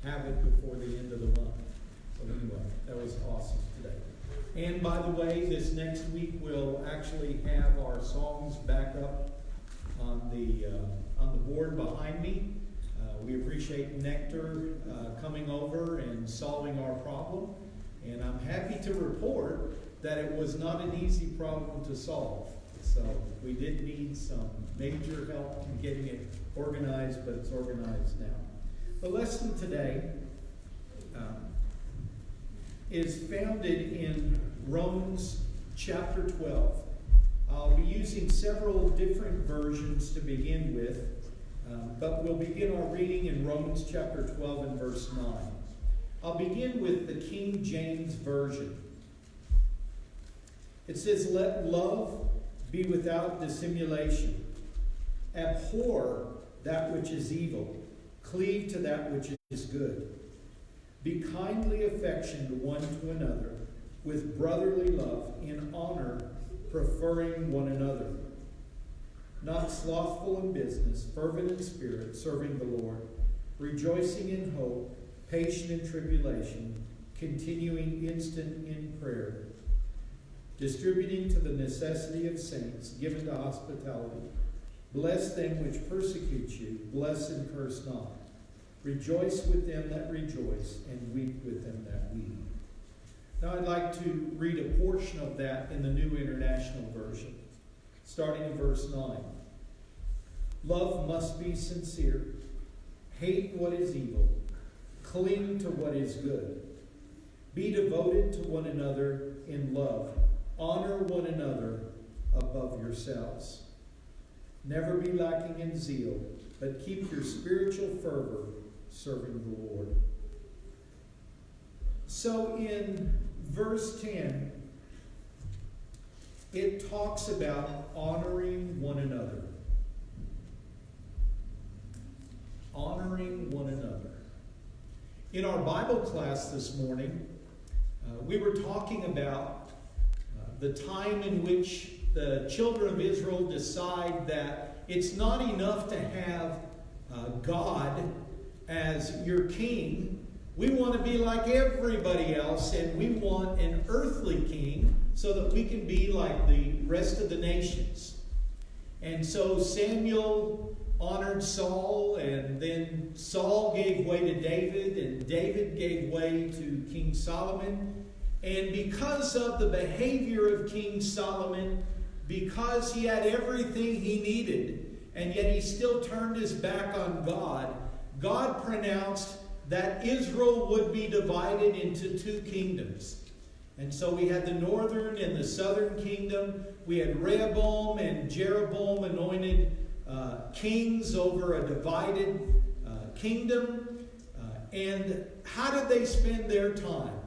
have it before the end of the month. So anyway, that was awesome today. And by the way, this next week we'll actually have our songs back up on the board behind me. We appreciate Nectar coming over and solving our problem. And I'm happy to report that it was not an easy problem to solve. So we did need some major help in getting it organized, but it's organized now. The lesson today is founded in Romans chapter 12. I'll be using several different versions to begin with, but we'll begin our reading in Romans chapter 12 and verse 9. I'll begin with the King James Version. It says, "Let love be without dissimulation. Abhor that which is evil. Cleave to that which is good. Be kindly affectioned one to another with brotherly love, in honor, preferring one another. Not slothful in business, fervent in spirit, serving the Lord, rejoicing in hope, patient in tribulation, continuing instant in prayer, distributing to the necessity of saints, given to hospitality. Bless them which persecute you, bless and curse not. Rejoice with them that rejoice, and weep with them that weep." Now I'd like to read a portion of that in the New International Version, starting in verse 9. "Love must be sincere. Hate what is evil. Cling to what is good. Be devoted to one another in love. Honor one another above yourselves. Never be lacking in zeal, but keep your spiritual fervor serving the Lord." So in verse 10, it talks about honoring one another. Honoring one another. In our Bible class this morning, we were talking about the time in which the children of Israel decide that it's not enough to have God as your king. We want to be like everybody else, and we want an earthly king so that we can be like the rest of the nations. And so Samuel honored Saul, and then Saul gave way to David, and David gave way to King Solomon. And because of the behavior of King Solomon, because he had everything he needed, and yet he still turned his back on God, God pronounced that Israel would be divided into two kingdoms. And so we had the northern and the southern kingdom. We had Rehoboam and Jeroboam anointed kings over a divided kingdom. And how did they spend their time?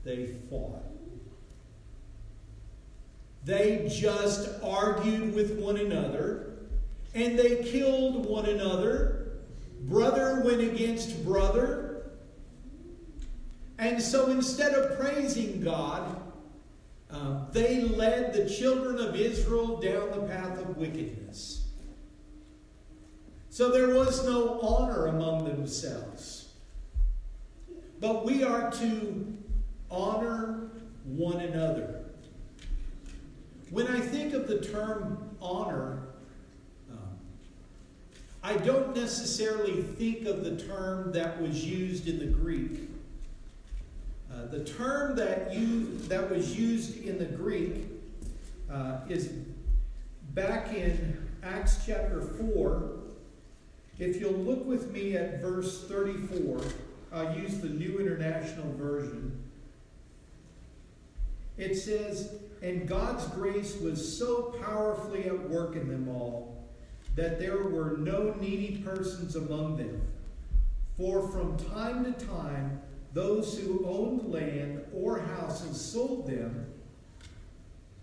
They fought. They just argued with one another, and they killed one another. Brother went against brother. And so instead of praising God, they led the children of Israel down the path of wickedness. So there was no honor among themselves. But we are to honor one another. When I think of the term honor, I don't necessarily think of the term that was used in the Greek. The term that was used in the Greek is back in Acts chapter 4. If you'll look with me at verse 34, I'll use the New International Version. It says, "And God's grace was so powerfully at work in them all, that there were no needy persons among them. For from time to time, those who owned land or houses sold them,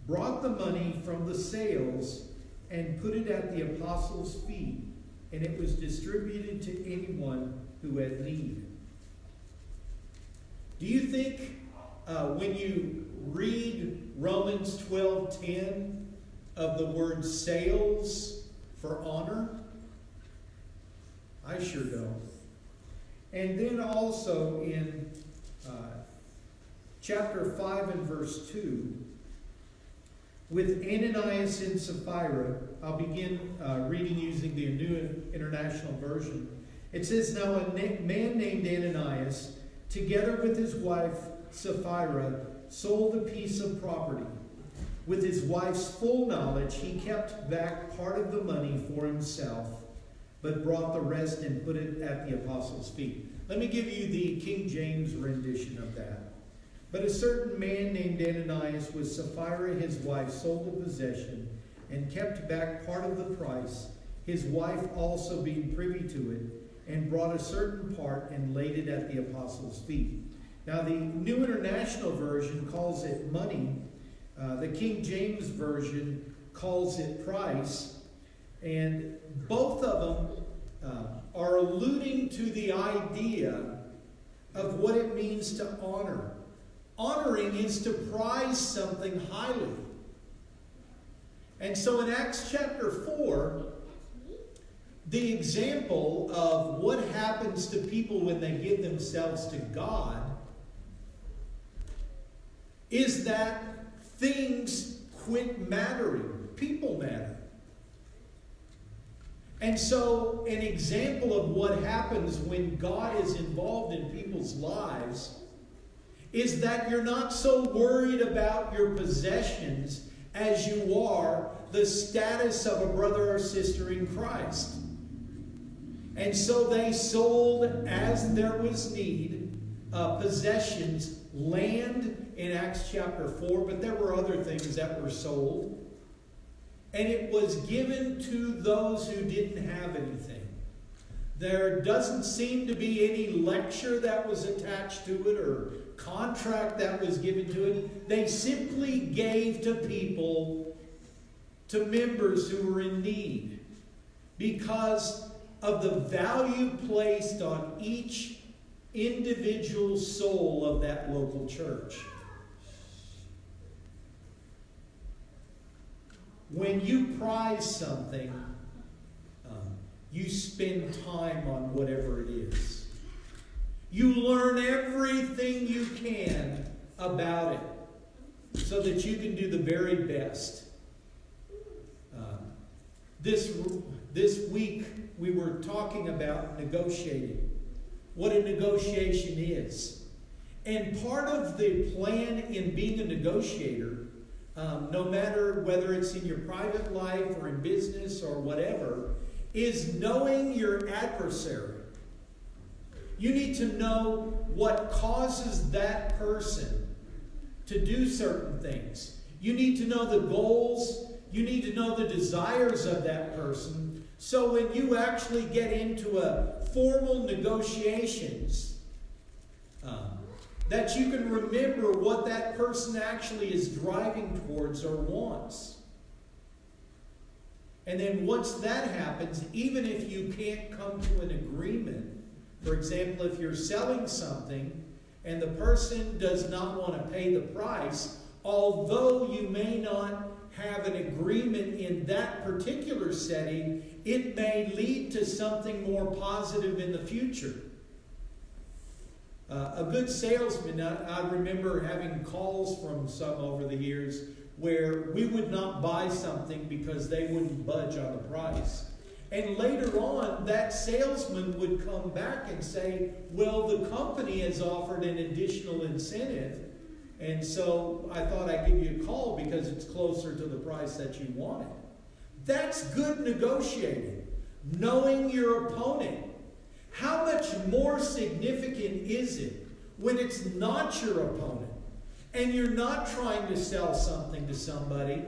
brought the money from the sales, and put it at the apostles' feet, and it was distributed to anyone who had need." Do you think when you read Romans 12:10 of the word sales for honor, I sure don't. And then also in chapter 5 and verse 2, with Ananias and Sapphira, I'll begin reading using the New International Version. It says, "Now a man named Ananias, together with his wife Sapphira, sold a piece of property. With his wife's full knowledge, he kept back part of the money for himself, but brought the rest and put it at the apostles' feet." Let me give you the King James rendition of that. "But a certain man named Ananias with Sapphira his wife sold a possession and kept back part of the price, his wife also being privy to it, and brought a certain part and laid it at the apostles' feet." Now the New International Version calls it money. The King James Version calls it price. And both of them are alluding to the idea of what it means to honor. Honoring is to prize something highly. And so in Acts chapter 4, the example of what happens to people when they give themselves to God is that things quit mattering. People matter. And so an example of what happens when God is involved in people's lives is that you're not so worried about your possessions as you are the status of a brother or sister in Christ. And so they sold, as there was need, possessions, land in Acts chapter 4, but there were other things that were sold. And it was given to those who didn't have anything. There doesn't seem to be any lecture that was attached to it or contract that was given to it. They simply gave to people, to members who were in need, because of the value placed on each individual soul of that local church. When you prize something, you spend time on whatever it is. You learn everything you can about it so that you can do the very best. This week we were talking about negotiating, what a negotiation is. And part of the plan in being a negotiator, no matter whether it's in your private life or in business or whatever, is knowing your adversary. You need to know what causes that person to do certain things. You need to know the goals. You need to know the desires of that person. So when you actually get into a formal negotiations, that you can remember what that person actually is driving towards or wants. And then once that happens, even if you can't come to an agreement, for example, if you're selling something and the person does not want to pay the price, although you may not have an agreement in that particular setting, it may lead to something more positive in the future. A good salesman, I remember having calls from some over the years where we would not buy something because they wouldn't budge on the price. And later on, that salesman would come back and say, well, the company has offered an additional incentive, and so I thought I'd give you a call because it's closer to the price that you wanted. That's good negotiating. Knowing your opponent. How much more significant is it when it's not your opponent and you're not trying to sell something to somebody,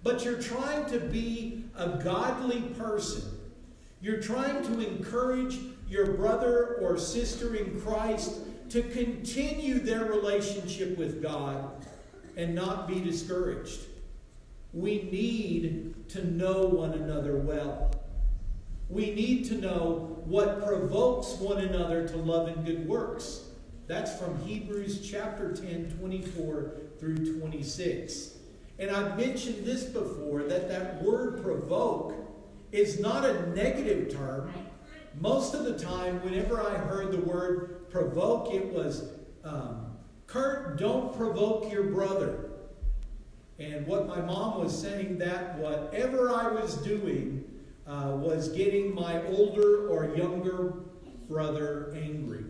but you're trying to be a godly person. You're trying to encourage your brother or sister in Christ to continue their relationship with God and not be discouraged. We need to know one another well. We need to know what provokes one another to love and good works. That's from Hebrews chapter 10, 24 through 26. And I've mentioned this before, that word provoke is not a negative term. most of the time, whenever I heard the word provoke, it was, Kurt, don't provoke your brother. And what my mom was saying, that whatever I was doing was getting my older or younger brother angry.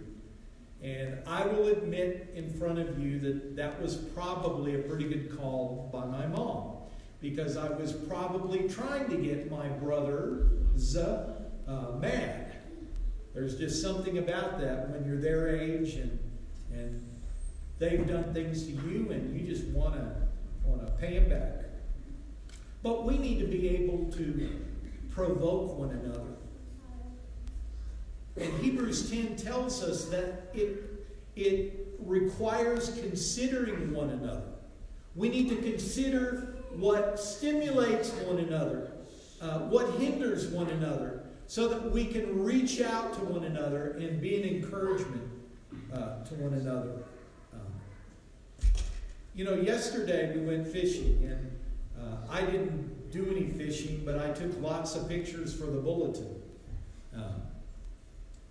And I will admit in front of you that that was probably a pretty good call by my mom, because I was probably trying to get my brothers mad. There's just something about that when you're their age and they've done things to you and you just want to pay them back. But we need to be able to provoke one another. And Hebrews 10 tells us that it requires considering one another. We need to consider what stimulates one another, what hinders one another, so that we can reach out to one another and be an encouragement to one another. Yesterday we went fishing, and I didn't do any fishing, but I took lots of pictures for the bulletin.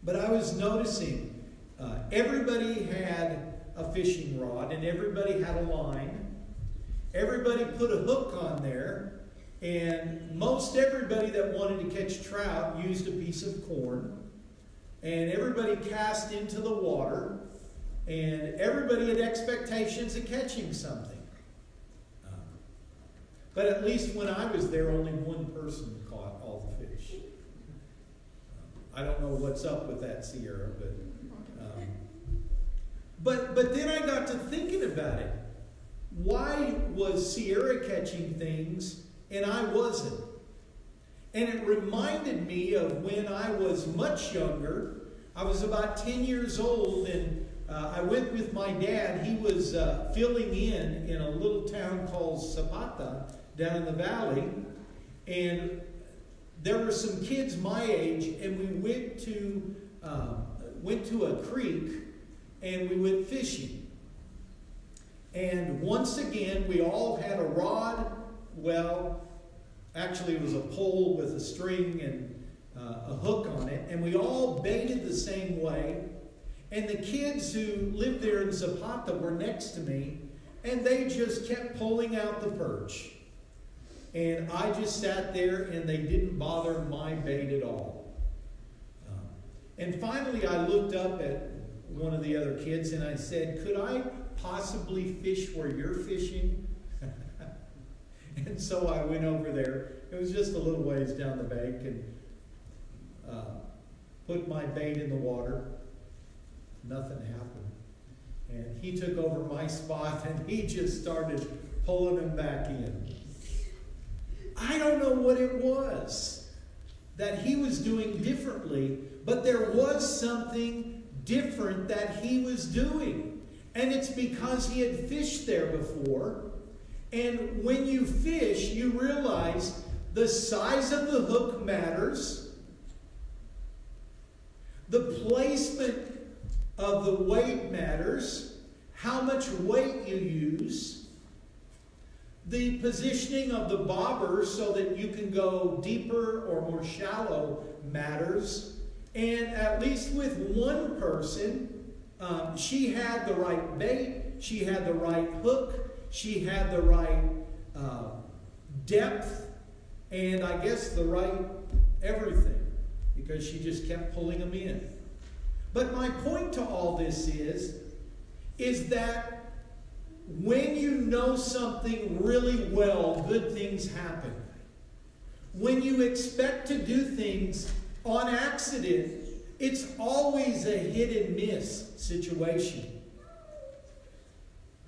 But I was noticing everybody had a fishing rod and everybody had a line. Everybody put a hook on there, and most everybody that wanted to catch trout used a piece of corn. And everybody cast into the water, and everybody had expectations of catching something. But at least when I was there, only one person caught all the fish. I don't know what's up with that, Sierra, but then I got to thinking about it. Why was Sierra catching things and I wasn't? And it reminded me of when I was much younger. I was about 10 years old, and I went with my dad. He was filling in a little town called Zapata down in the valley. And there were some kids my age, and we went to a creek, and we went fishing. And once again, we all had a rod. Well, actually it was a pole with a string and a hook on it. And we all baited the same way. And the kids who lived there in Zapata were next to me, and they just kept pulling out the perch. And I just sat there, and they didn't bother my bait at all. And finally I looked up at one of the other kids and I said, could I possibly fish where you're fishing? And so I went over there. It was just a little ways down the bank, and put my bait in the water. Nothing happened. And he took over my spot, and he just started pulling them back in. I don't know what it was that he was doing differently, but there was something different that he was doing. And it's because he had fished there before. And when you fish, you realize the size of the hook matters. The placement of the weight matters. How much weight you use. The positioning of the bobber so that you can go deeper or more shallow matters. And at least with one person, she had the right bait, she had the right hook, she had the right depth, and I guess the right everything, because she just kept pulling them in. But my point to all this is that when you know something really well, good things happen. When you expect to do things on accident, it's always a hit and miss situation.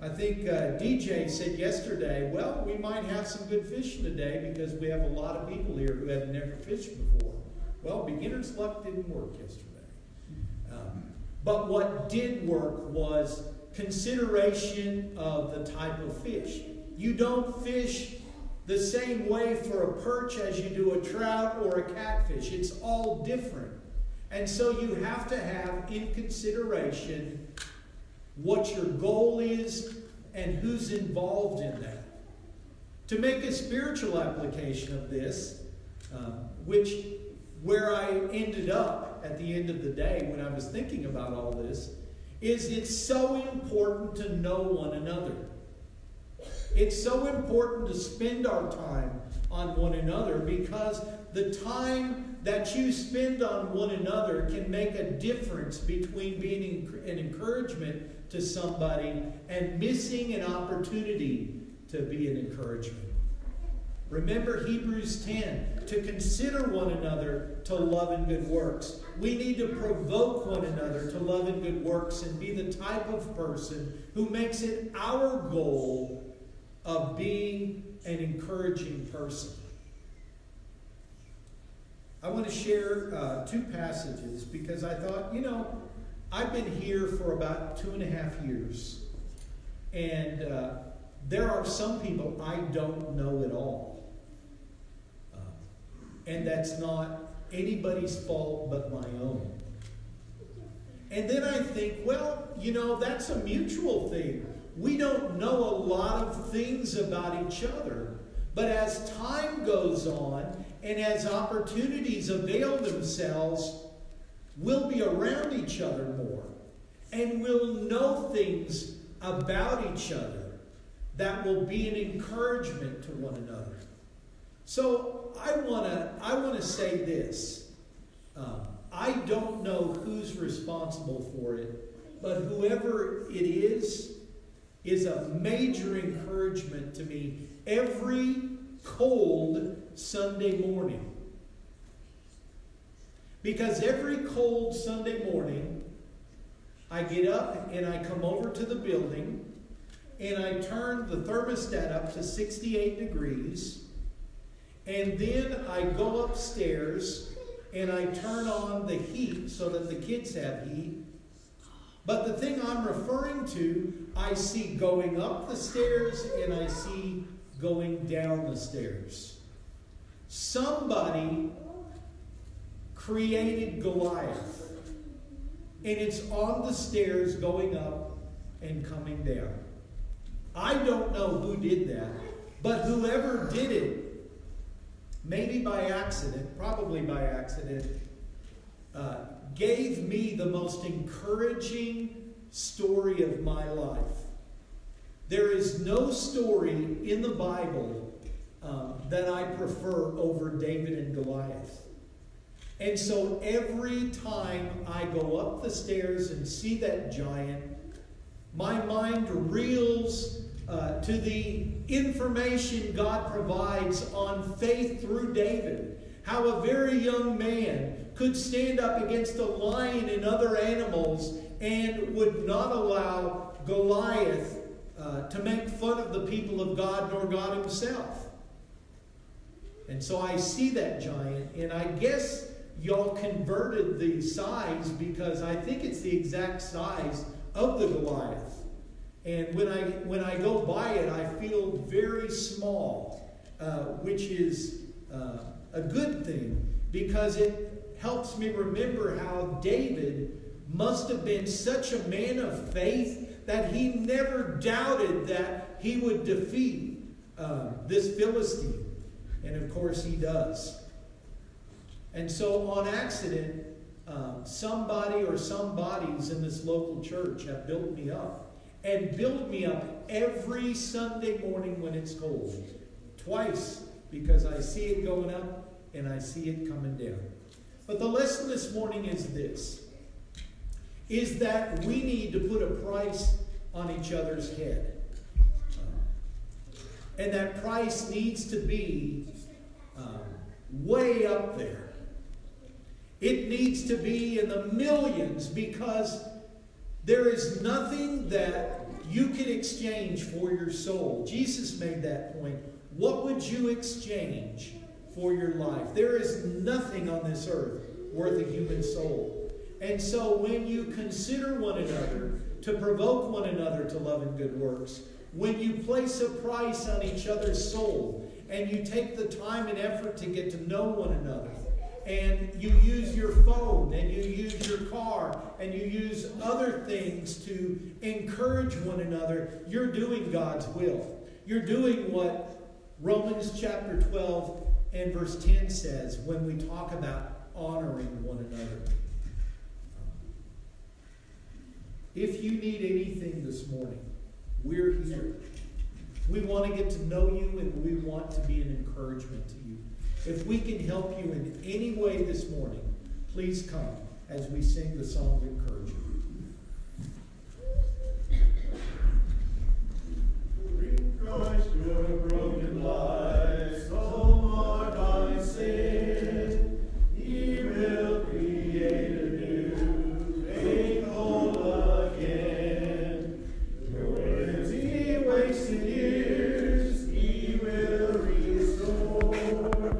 I think DJ said yesterday, well, we might have some good fishing today because we have a lot of people here who have never fished before. Well, beginner's luck didn't work yesterday. But what did work was consideration of the type of fish. You don't fish the same way for a perch as you do a trout or a catfish. It's all different. And so you have to have in consideration what your goal is and who's involved in that. To make a spiritual application of this, which where I ended up at the end of the day when I was thinking about all this is it's so important to know one another. It's so important to spend our time on one another, because the time that you spend on one another can make a difference between being an encouragement to somebody and missing an opportunity to be an encouragement. Remember Hebrews 10, to consider one another to love and good works. We need to provoke one another to love and good works and be the type of person who makes it our goal of being an encouraging person. I want to share two passages because I thought, I've been here for about 2.5 years. And there are some people I don't know at all. And that's not anybody's fault but my own. And then I think, well, that's a mutual thing. We don't know a lot of things about each other. But as time goes on and as opportunities avail themselves, we'll be around each other more. And we'll know things about each other that will be an encouragement to one another. So I want to say this. I don't know who's responsible for it, but whoever it is a major encouragement to me every cold Sunday morning. Because every cold Sunday morning, I get up and I come over to the building and I turn the thermostat up to 68 degrees. And then I go upstairs and I turn on the heat so that the kids have heat. But the thing I'm referring to, I see going up the stairs and I see going down the stairs. Somebody created Goliath. And it's on the stairs going up and coming down. I don't know who did that, but whoever did it, maybe by accident, probably by accident, gave me the most encouraging story of my life. There is no story in the Bible that I prefer over David and Goliath. And so every time I go up the stairs and see that giant, my mind reels to the information God provides on faith through David. How a very young man could stand up against a lion and other animals and would not allow Goliath to make fun of the people of God nor God himself. And so I see that giant, and I guess y'all converted the size because I think it's the exact size of the Goliath. And when I go by it, I feel very small, which is a good thing because it helps me remember how David must have been such a man of faith that he never doubted that he would defeat this Philistine. And of course he does. And so on accident, somebody or some bodies in this local church have built me up. And build me up every Sunday morning when it's cold. Twice, because I see it going up and I see it coming down. But the lesson this morning is this. Is that we need to put a price on each other's head. And that price needs to be way up there. It needs to be in the millions because there is nothing that you can exchange for your soul. Jesus made that point. What would you exchange for your life? There is nothing on this earth worth a human soul. And so when you consider one another, to provoke one another to love and good works, when you place a price on each other's soul, and you take the time and effort to get to know one another, and you use your phone, and you use your car, and you use other things to encourage one another, you're doing God's will. You're doing what Romans chapter 12 and verse 10 says when we talk about honoring one another. If you need anything this morning, we're here. We want to get to know you, and we want to be an encouragement to you. If we can help you in any way this morning, please come as we sing the song of encouragement.